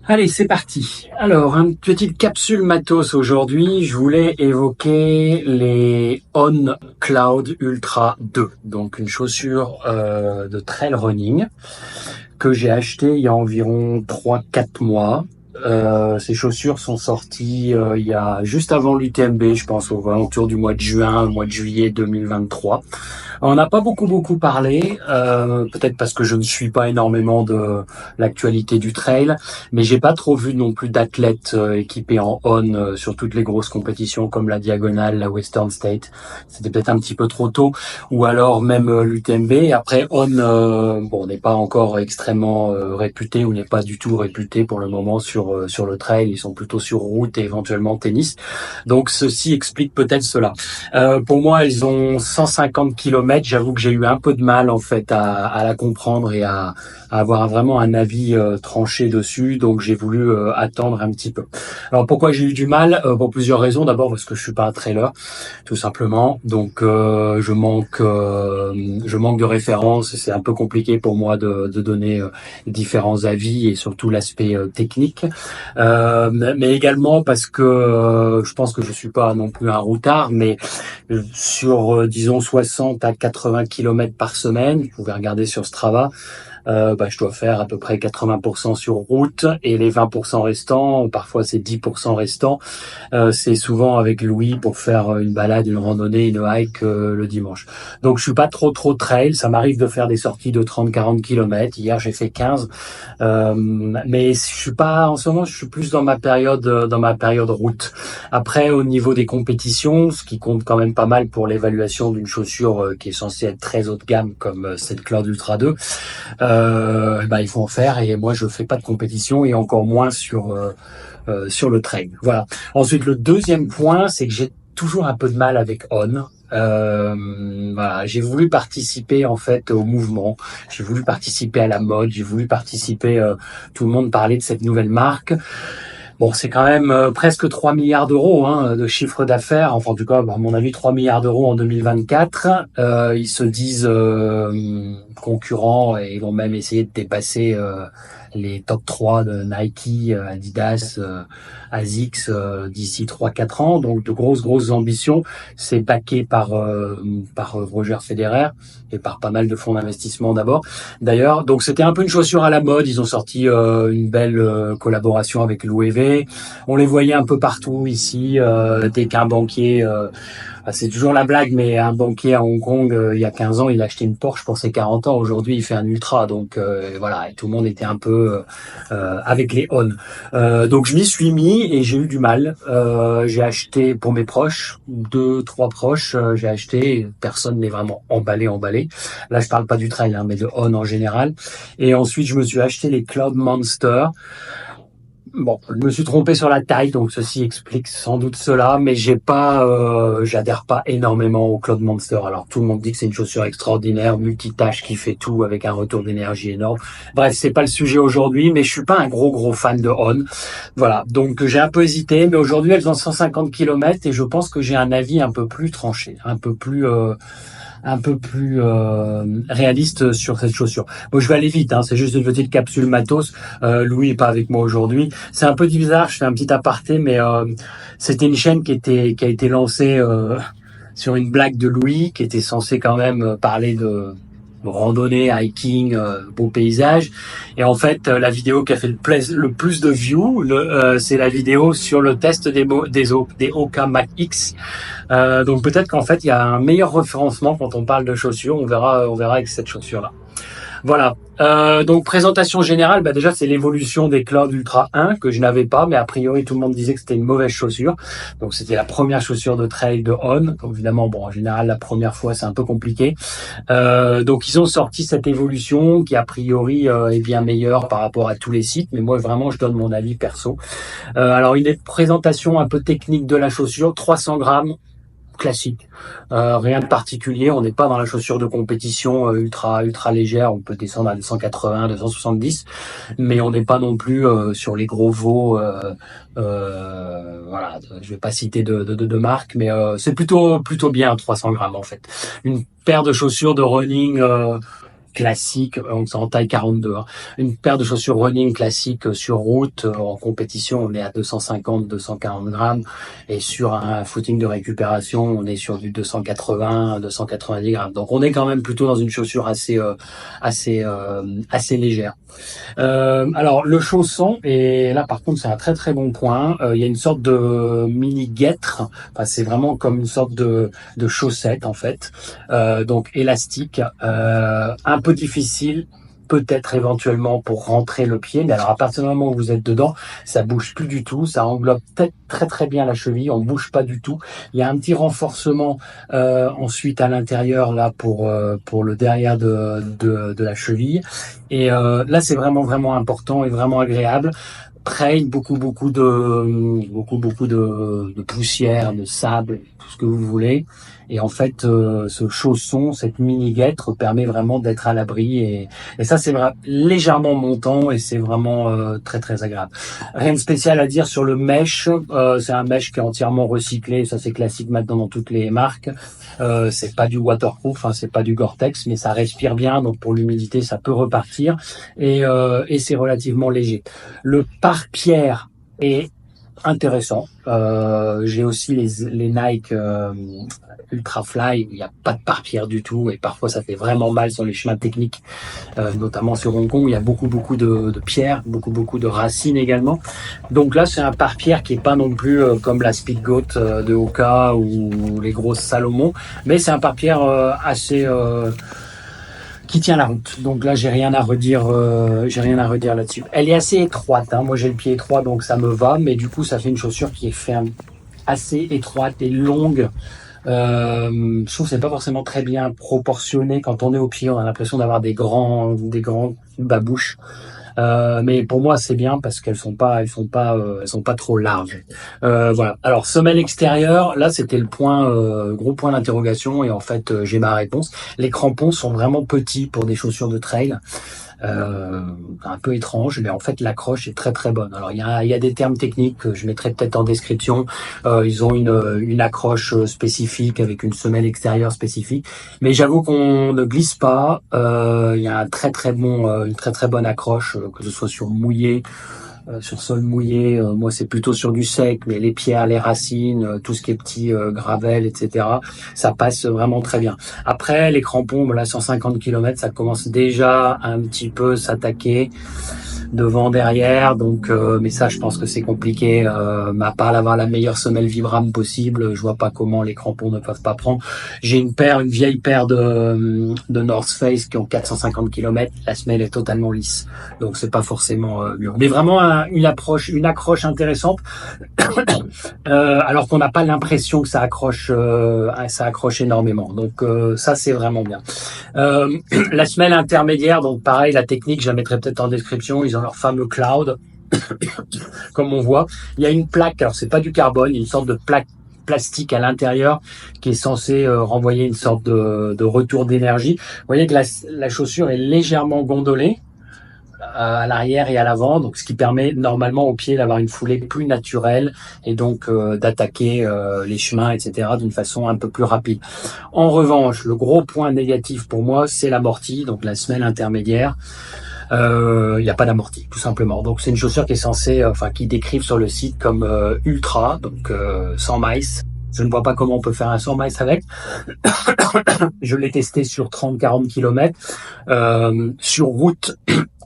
Allez, c'est parti. Alors, une petite capsule matos aujourd'hui. Je voulais évoquer les On Cloud Ultra 2. Donc, une chaussure de trail running que j'ai achetée il y a environ 3-4 mois. Ces chaussures sont sorties il y a juste avant l'UTMB, je pense, aux alentours du mois de juin, mois de juillet 2023. On n'a pas beaucoup parlé, peut-être parce que je ne suis pas énormément de l'actualité du trail, mais j'ai pas trop vu non plus d'athlètes équipés en On sur toutes les grosses compétitions comme la Diagonale, la Western State. C'était peut-être un petit peu trop tôt, ou alors même l'UTMB. Après On, bon, n'est pas encore extrêmement réputé ou n'est pas du tout réputé pour le moment sur le trail. Ils sont plutôt sur route et éventuellement tennis. Donc ceci explique peut-être cela. Pour moi, elles ont 150 kilomètres. J'avoue que j'ai eu un peu de mal en fait à la comprendre et à avoir vraiment un avis tranché dessus. Donc j'ai voulu attendre un petit peu. Alors pourquoi j'ai eu du mal? Pour plusieurs raisons. D'abord parce que je suis pas un trailer, tout simplement. Donc je manque de références. C'est un peu compliqué pour moi de donner différents avis et surtout l'aspect technique. Mais également parce que je pense que je suis pas non plus un routard, mais sur disons 60 à 80 kilomètres par semaine, vous pouvez regarder sur Strava, je dois faire à peu près 80% sur route et les 20% restants, parfois c'est 10% restants, c'est souvent avec Louis pour faire une balade, une randonnée, une hike le dimanche. Donc je suis pas trop trail, ça m'arrive de faire des sorties de 30-40 kilomètres. Hier j'ai fait 15, mais je suis pas en ce moment, je suis plus dans ma période route. Après au niveau des compétitions, ce qui compte quand même pas mal pour l'évaluation d'une chaussure qui est censée être très haut de gamme comme cette Cloud Ultra 2, il faut en faire et moi je fais pas de compétition et encore moins sur le trail. Voilà. Ensuite, le deuxième point, c'est que j'ai toujours un peu de mal avec On. Voilà, j'ai voulu participer en fait au mouvement, j'ai voulu participer à la mode, j'ai voulu participer. Tout le monde parlait de cette nouvelle marque. Bon, c'est quand même presque 3 milliards d'euros de chiffre d'affaires. Enfin, en tout cas, à mon avis, 3 milliards d'euros en 2024. Ils se disent concurrents et ils vont même essayer de dépasser les top 3 de Nike, Adidas, Asics d'ici 3-4 ans. Donc, de grosses ambitions. C'est backé par Roger Federer et par pas mal de fonds d'investissement d'abord. D'ailleurs, donc c'était un peu une chaussure à la mode. Ils ont sorti une belle collaboration avec Louis V. On les voyait un peu partout ici. Dès qu'un banquier, c'est toujours la blague, mais un banquier à Hong Kong, il y a 15 ans, il a acheté une Porsche pour ses 40 ans. Aujourd'hui, il fait un Ultra. Donc voilà, et tout le monde était un peu avec les On. Donc je m'y suis mis et j'ai eu du mal. J'ai acheté pour mes proches, 2-3 proches, j'ai acheté. Personne n'est vraiment emballé. Là, je parle pas du trail, mais de On en général. Et ensuite, je me suis acheté les Cloud Monster. Bon, je me suis trompé sur la taille, donc ceci explique sans doute cela, mais j'adhère pas énormément au Cloud Monster. Alors tout le monde dit que c'est une chaussure extraordinaire, multitâche qui fait tout avec un retour d'énergie énorme. Bref, c'est pas le sujet aujourd'hui, mais je suis pas un gros fan de On. Voilà, donc j'ai un peu hésité, mais aujourd'hui elles ont 150 kilomètres et je pense que j'ai un avis un peu plus tranché, un peu plus réaliste sur cette chaussure. Bon, je vais aller vite, c'est juste une petite capsule matos. Louis est pas avec moi aujourd'hui. C'est un peu bizarre, je fais un petit aparté, mais c'était une chaîne qui a été lancée sur une blague de Louis, qui était censée quand même parler de randonnée, hiking, beau paysage. Et en fait, la vidéo qui a fait le plus de views, c'est la vidéo sur le test des Hoka Max X. Donc peut-être qu'en fait, il y a un meilleur référencement quand on parle de chaussures. On verra avec cette chaussure-là. Voilà. Donc présentation générale, déjà c'est l'évolution des Cloud Ultra 1 que je n'avais pas, mais a priori tout le monde disait que c'était une mauvaise chaussure. Donc c'était la première chaussure de trail de On. Donc évidemment, en général la première fois c'est un peu compliqué. Donc ils ont sorti cette évolution qui a priori est bien meilleure par rapport à tous les sites, mais moi vraiment je donne mon avis perso. Alors une présentation un peu technique de la chaussure, 300 grammes. Classique, rien de particulier. On n'est pas dans la chaussure de compétition ultra légère. On peut descendre à 280, 270, mais on n'est pas non plus sur les gros veaux. Voilà, je vais pas citer de marque, mais c'est plutôt bien 300 grammes en fait. Une paire de chaussures de running classique, en taille 42. Hein. Une paire de chaussures running classique sur route, en compétition, on est à 250-240 grammes. Et sur un footing de récupération, on est sur du 280-290 grammes. Donc on est quand même plutôt dans une chaussure assez légère. Alors le chausson, et là par contre c'est un très très bon point, il y a une sorte de mini guêtre, enfin c'est vraiment comme une sorte de chaussette en fait, donc élastique, un peu difficile peut-être éventuellement pour rentrer le pied, mais alors à partir du moment où vous êtes dedans, ça bouge plus du tout, ça englobe très très bien la cheville, on bouge pas du tout. Il y a un petit renforcement ensuite à l'intérieur là pour le derrière de la cheville, et là c'est vraiment important et vraiment agréable. Trail, beaucoup de poussière, de sable, tout ce que vous voulez. Et en fait, ce chausson, cette mini guêtre permet vraiment d'être à l'abri, et ça c'est légèrement montant, et c'est vraiment très très agréable. Rien de spécial à dire sur le mesh. C'est un mesh qui est entièrement recyclé, ça c'est classique maintenant dans toutes les marques. C'est pas du waterproof, hein, c'est pas du Gore-Tex, mais ça respire bien, donc pour l'humidité ça peut repartir, et c'est relativement léger. Le pare-pierre est intéressant. J'ai aussi les Nike Ultra Fly, il n'y a pas de pare-pierre du tout, et parfois ça fait vraiment mal sur les chemins techniques, notamment sur Hong Kong. Il y a beaucoup de pierres, beaucoup de racines également. Donc là c'est un pare-pierre qui est pas non plus comme la Speedgoat de Hoka ou les grosses Salomon, mais c'est un pare-pierre assez qui tient la route. Donc là, j'ai rien à redire là-dessus. Elle est assez étroite, hein. Moi, j'ai le pied étroit, donc ça me va, mais du coup, ça fait une chaussure qui est assez étroite et longue. Je trouve que c'est pas forcément très bien proportionné. Quand on est au pied, on a l'impression d'avoir des grands babouches. Mais pour moi c'est bien parce qu'elles sont pas trop larges. Voilà. Alors semelle extérieure, là c'était le gros point d'interrogation, et en fait j'ai ma réponse. Les crampons sont vraiment petits pour des chaussures de trail. Un peu étrange, mais en fait l'accroche est très très bonne. Alors il y a des termes techniques que je mettrai peut-être en description. Ils ont une accroche spécifique avec une semelle extérieure spécifique, mais j'avoue qu'on ne glisse pas. Il y a une très très bonne accroche, que ce soit sur sol mouillé. Moi c'est plutôt sur du sec, mais les pierres, les racines, tout ce qui est petit gravel, etc., ça passe vraiment très bien. Après les crampons, là 150 km, ça commence déjà à un petit peu s'attaquer devant, derrière, donc mais ça je pense que c'est compliqué, à part d'avoir la meilleure semelle Vibram possible, je vois pas comment les crampons ne peuvent pas prendre. J'ai une vieille paire de North Face qui ont 450 km, la semelle est totalement lisse, donc c'est pas forcément dur, mais vraiment une accroche intéressante. Alors qu'on n'a pas l'impression que ça accroche énormément, donc ça c'est vraiment bien. La semelle intermédiaire, donc pareil, la technique je la mettrai peut-être en description. Ils ont leur fameux cloud comme on voit. Il y a une plaque, alors c'est pas du carbone, il y a une sorte de plaque plastique à l'intérieur qui est censée renvoyer une sorte de retour d'énergie. Vous voyez que la chaussure est légèrement gondolée à l'arrière et à l'avant, donc ce qui permet normalement au pied d'avoir une foulée plus naturelle, et donc d'attaquer les chemins, etc., d'une façon un peu plus rapide. En revanche, le gros point négatif pour moi, c'est l'amorti, donc la semelle intermédiaire. Il n'y a pas d'amorti, tout simplement. Donc c'est une chaussure qui est censée, qui décrivent sur le site comme ultra, donc sans mice. Je ne vois pas comment on peut faire un 100 miles avec. Je l'ai testé sur 30-40 km. Sur route,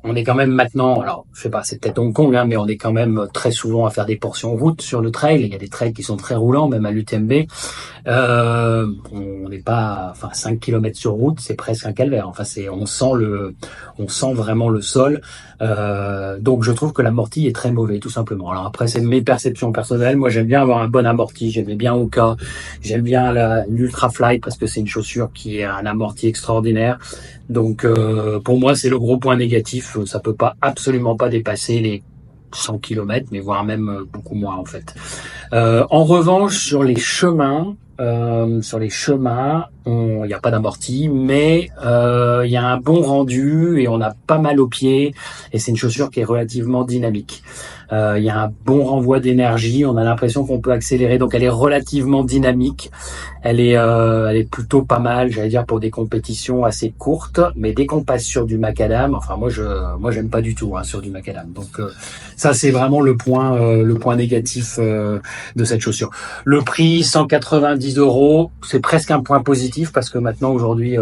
on est quand même maintenant, alors je sais pas, c'est peut-être Hong Kong, hein, mais on est quand même très souvent à faire des portions route sur le trail. Il y a des trails qui sont très roulants, même à l'UTMB. On n'est pas, 5 km sur route, c'est presque un calvaire. On sent vraiment le sol. Donc je trouve que l'amorti est très mauvais, tout simplement. Alors après, c'est mes perceptions personnelles. Moi, j'aime bien avoir un bon amorti. J'aimais bien Hoka. J'aime bien l'Ultra Fly parce que c'est une chaussure qui a un amorti extraordinaire. Donc pour moi, c'est le gros point négatif. Ça peut absolument pas dépasser les 100 km, mais voire même beaucoup moins en fait. En revanche, sur les chemins, sur les chemins, il n'y a pas d'amorti, mais il y a un bon rendu et on a pas mal aux pieds. Et c'est une chaussure qui est relativement dynamique. Il y a un bon renvoi d'énergie. On a l'impression qu'on peut accélérer, donc elle est relativement dynamique. Elle est plutôt pas mal, j'allais dire, pour des compétitions assez courtes. Mais dès qu'on passe sur du macadam, enfin moi j'aime pas du tout sur du macadam. Donc ça c'est vraiment le point négatif de cette chaussure. Le prix 190 €, c'est presque un point positif parce que maintenant aujourd'hui,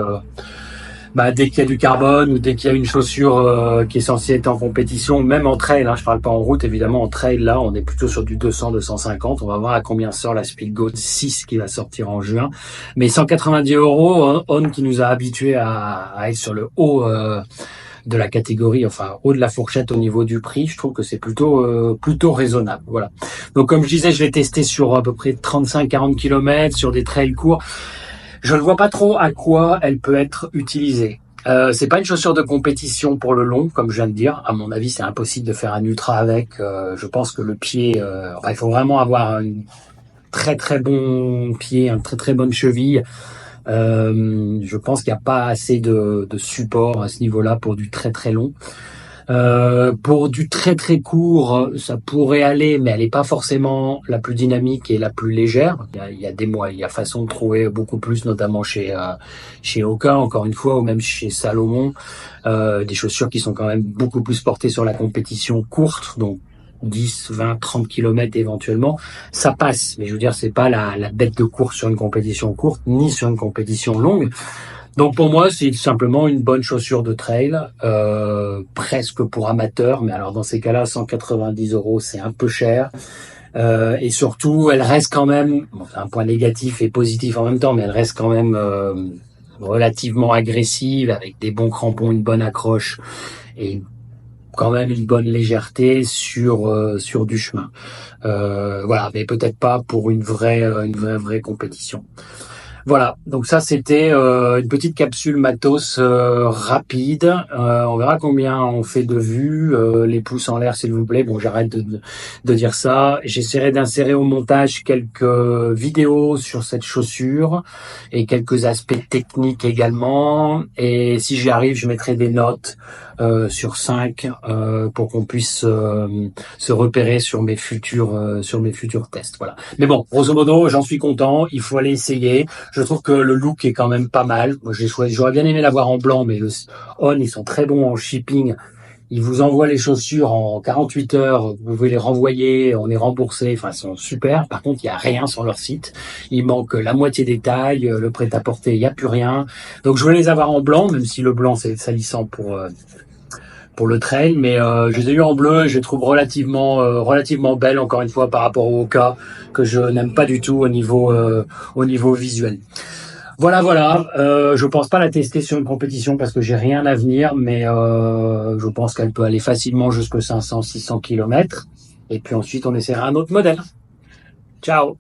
dès qu'il y a du carbone ou dès qu'il y a une chaussure qui est censée être en compétition, même en trail, je parle pas en route évidemment, en trail là on est plutôt sur du 200-250. On va voir à combien sort la Speedgoat 6 qui va sortir en juin. Mais 190 €, On qui nous a habitués à être sur le haut de la catégorie, enfin haut de la fourchette au niveau du prix, je trouve que c'est plutôt raisonnable. Voilà. Donc comme je disais, je l'ai testé sur à peu près 35-40 km sur des trails courts. Je ne vois pas trop à quoi elle peut être utilisée. C'est pas une chaussure de compétition pour le long, comme je viens de dire. À mon avis, c'est impossible de faire un ultra avec. Je pense que le pied, il faut vraiment avoir un très très bon pied, une très très bonne cheville. Je pense qu'il n'y a pas assez de support à ce niveau-là pour du très très long. Pour du très très court, ça pourrait aller, mais elle n'est pas forcément la plus dynamique et la plus légère. Il y a des mois, il y a façon de trouver beaucoup plus, notamment chez Hoka, encore une fois, ou même chez Salomon, des chaussures qui sont quand même beaucoup plus portées sur la compétition courte, donc 10, 20, 30 km éventuellement, ça passe. Mais je veux dire, c'est pas la bête de course sur une compétition courte, ni sur une compétition longue. Donc pour moi, c'est simplement une bonne chaussure de trail, presque pour amateurs. Mais alors dans ces cas-là, 190 €, c'est un peu cher. Et surtout, elle reste quand même, c'est un point négatif et positif en même temps, mais elle reste quand même relativement agressive, avec des bons crampons, une bonne accroche et quand même une bonne légèreté sur du chemin. Voilà, mais peut-être pas pour une vraie compétition. Voilà, donc ça c'était une petite capsule matos rapide. On verra combien on fait de vues. Les pouces en l'air s'il vous plaît. Bon, j'arrête de dire ça. J'essaierai d'insérer au montage quelques vidéos sur cette chaussure et quelques aspects techniques également. Et si j'y arrive, je mettrai des notes sur 5 pour qu'on puisse se repérer sur mes futurs tests. Voilà. Mais bon, grosso modo, j'en suis content. Il faut aller essayer. Je trouve que le look est quand même pas mal. Moi, j'aurais bien aimé l'avoir en blanc, mais ils sont très bons en shipping. Ils vous envoient les chaussures en 48 heures. Vous pouvez les renvoyer, on est remboursé. Enfin, ils sont super. Par contre, il y a rien sur leur site. Il manque la moitié des tailles, le prêt-à-porter, il y a plus rien. Donc, je voulais les avoir en blanc, même si le blanc c'est salissant pour le trail, mais je les ai eu en bleu et je les trouve relativement belles, encore une fois, par rapport au Hoka, que je n'aime pas du tout au niveau visuel. Voilà. Je pense pas la tester sur une compétition parce que j'ai rien à venir, mais je pense qu'elle peut aller facilement jusqu'à 500-600 km. Et puis ensuite, on essaiera un autre modèle. Ciao!